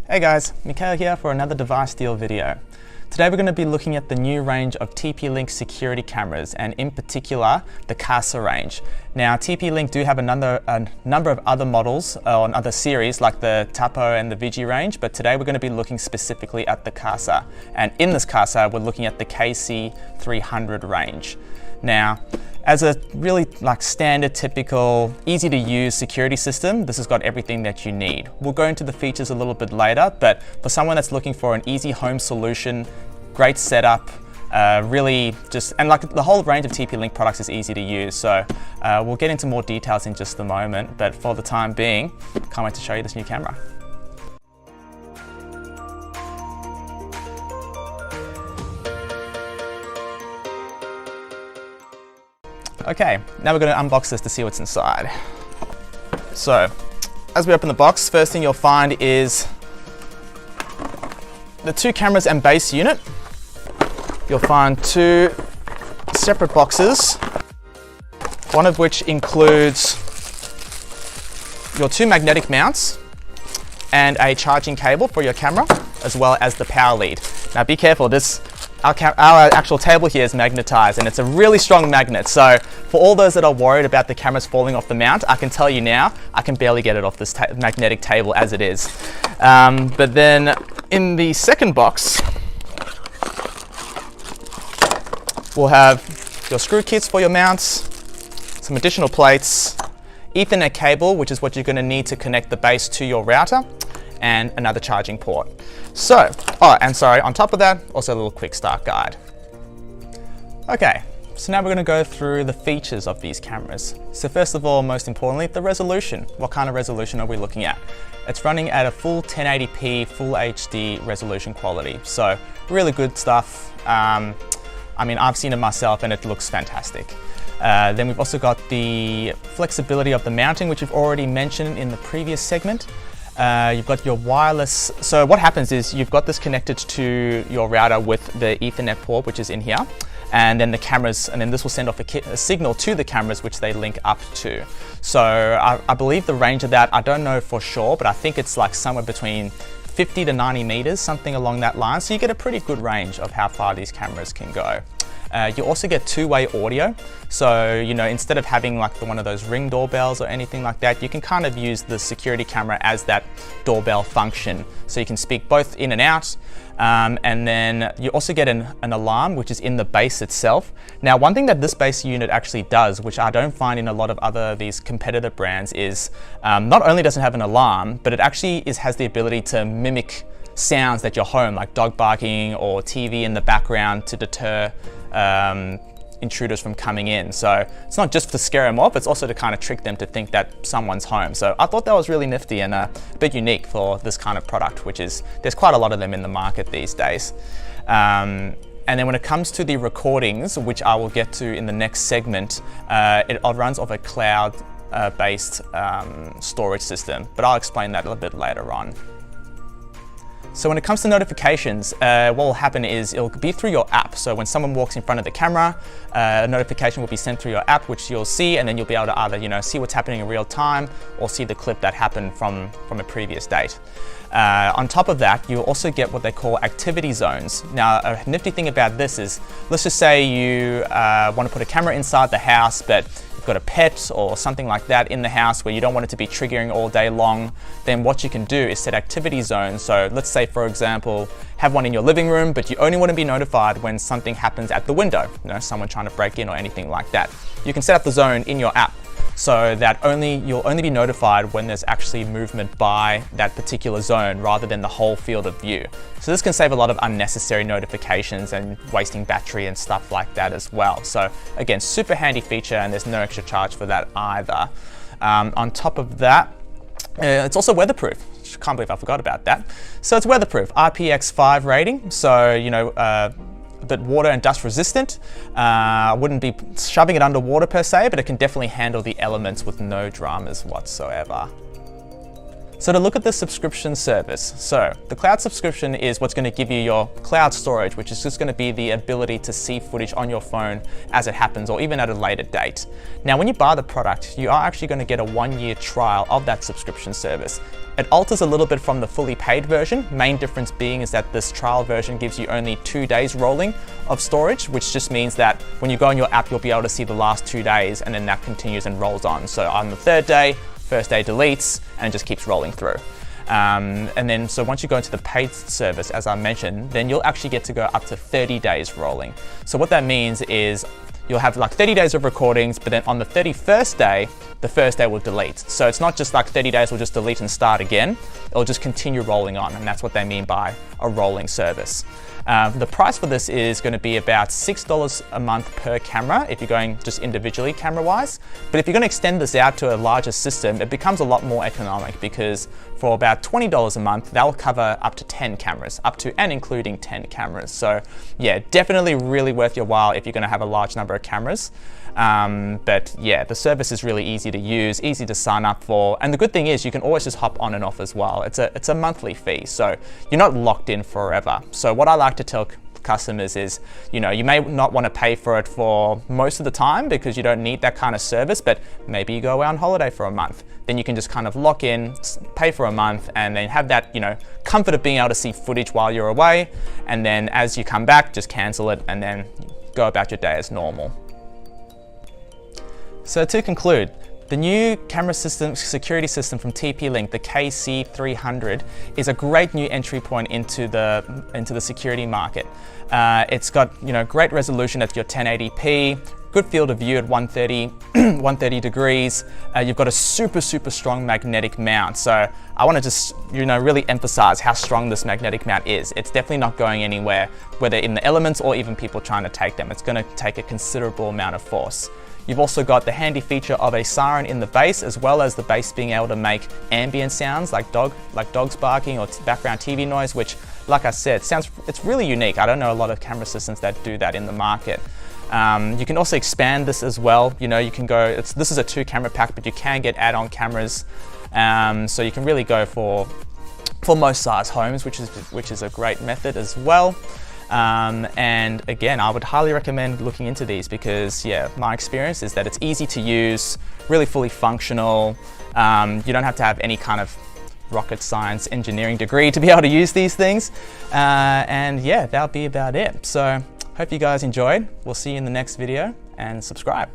Hey guys, Mikhail here for another device deal video. Today we're going to be looking at the new range of TP-Link security cameras, and in particular the Casa range. Now TP-Link do have a number of other models on other series like the Tapo and the Vigi range, but today we're going to be looking specifically at the Casa. And in this Casa we're looking at the KC300 range. Now, as a really standard, typical, easy to use security system, this has got everything that you need. We'll go into the features a little bit later, but for someone that's looking for an easy home solution, great setup, really just, and the whole range of TP-Link products is easy to use. So we'll get into more details in just a moment, but for the time being, can't wait to show you this new camera. Okay, now we're going to unbox this to see what's inside. So, as we open the box, first thing you'll find is the two cameras and base unit. You'll find two separate boxes, one of which includes your two magnetic mounts and a charging cable for your camera, as well as the power lead. Now be careful, our actual table here is magnetized, and it's a really strong magnet. So for all those that are worried about the cameras falling off the mount, I can tell you now, I can barely get it off this magnetic table as it is. But then in the second box, we'll have your screw kits for your mounts, some additional plates, Ethernet cable, which is what you're going to need to connect the base to your router, and another charging port. So, on top of that, also a little quick start guide. Okay, so now we're going to go through the features of these cameras. So first of all, most importantly, the resolution. What kind of resolution are we looking at? It's running at a full 1080p, full HD resolution quality. So really good stuff. I mean, I've seen it myself and it looks fantastic. Then we've also got the flexibility of the mounting, which we've already mentioned in the previous segment. You've got your wireless. So what happens is you've got this connected to your router with the Ethernet port, which is in here, and then the cameras, and then this will send off a signal to the cameras, which they link up to. So I believe the range of that, I don't know for sure, but I think it's like somewhere between 50 to 90 meters, something along that line. So you get a pretty good range of how far these cameras can go. You also get two-way audio. So, instead of having one of those Ring doorbells or anything like that, you can kind of use the security camera as that doorbell function. So you can speak both in and out. And then you also get an alarm, which is in the base itself. Now, one thing that this base unit actually does, which I don't find in a lot of these competitor brands, is not only does it have an alarm, but it actually has the ability to mimic sounds that you're home, like dog barking or TV in the background, to deter intruders from coming in. So it's not just to scare them off, it's also to kind of trick them to think that someone's home. So I thought that was really nifty and a bit unique for this kind of product, which is, there's quite a lot of them in the market these days. And then when it comes to the recordings, which I will get to in the next segment, it runs off a cloud-based storage system, but I'll explain that a little bit later on. So when it comes to notifications, what will happen is it'll be through your app. So when someone walks in front of the camera, a notification will be sent through your app, which you'll see, and then you'll be able to either see what's happening in real time or see the clip that happened from a previous date. On top of that, you'll also get what they call activity zones. Now, a nifty thing about this is, let's just say you want to put a camera inside the house, but got a pet or something like that in the house where you don't want it to be triggering all day long, then what you can do is set activity zones. So let's say, for example, have one in your living room, but you only want to be notified when something happens at the window, someone trying to break in or anything like that. You can set up the zone in your app so that you'll only be notified when there's actually movement by that particular zone rather than the whole field of view. So this can save a lot of unnecessary notifications and wasting battery and stuff like that as well. So again, super handy feature, and there's no extra charge for that either. On top of that, it's also weatherproof. Can't believe I forgot about that. So it's weatherproof, IPX5 rating. So, but water and dust resistant. I wouldn't be shoving it underwater per se, but it can definitely handle the elements with no dramas whatsoever. So to look at the subscription service, so the cloud subscription is what's going to give you your cloud storage, which is just going to be the ability to see footage on your phone as it happens, or even at a later date. Now, when you buy the product, you are actually going to get a 1-year trial of that subscription service. It alters a little bit from the fully paid version. Main difference being is that this trial version gives you only 2 days rolling of storage, which just means that when you go on your app, you'll be able to see the last 2 days, and then that continues and rolls on. So on the 3rd day, first day deletes, and it just keeps rolling through. And then, so once you go into the paid service, as I mentioned, then you'll actually get to go up to 30 days rolling. So what that means is you'll have like 30 days of recordings, but then on the 31st day, the first day will delete. So it's not just like 30 days will just delete and start again. It'll just continue rolling on, and that's what they mean by a rolling service. The price for this is going to be about $6 a month per camera if you're going just individually camera-wise. But if you're going to extend this out to a larger system, it becomes a lot more economic, because for about $20 a month, that'll cover up to 10 cameras, up to and including 10 cameras. So yeah, definitely really worth your while if you're going to have a large number of cameras. But yeah, the service is really easy to use, easy to sign up for. And the good thing is you can always just hop on and off as well. It's a monthly fee, so you're not locked in forever. So what I like to tell customers is, you know, you may not want to pay for it for most of the time because you don't need that kind of service, but maybe you go away on holiday for a month. Then you can just kind of lock in, pay for a month, and then have that, you know, comfort of being able to see footage while you're away. And then as you come back, just cancel it and then go about your day as normal. So to conclude, the new camera system, security system from TP-Link, the KC300, is a great new entry point into the security market. It's got, you know, great resolution at your 1080p, good field of view at 130 degrees. You've got a super strong magnetic mount. So I want to just, you know, really emphasize how strong this magnetic mount is. It's definitely not going anywhere, whether in the elements or even people trying to take them. It's going to take a considerable amount of force. You've also got the handy feature of a siren in the base, as well as the base being able to make ambient sounds like dogs barking or background TV noise, which, like I said, it's really unique. I don't know a lot of camera systems that do that in the market. You can also expand this as well. You know, you can go, this is a 2-camera pack, but you can get add-on cameras. So you can really go for most size homes, which is a great method as well. And again, I would highly recommend looking into these because, yeah, my experience is that it's easy to use, really fully functional. You don't have to have any kind of rocket science engineering degree to be able to use these things. And yeah, that'll be about it. So hope you guys enjoyed. We'll see you in the next video, and subscribe.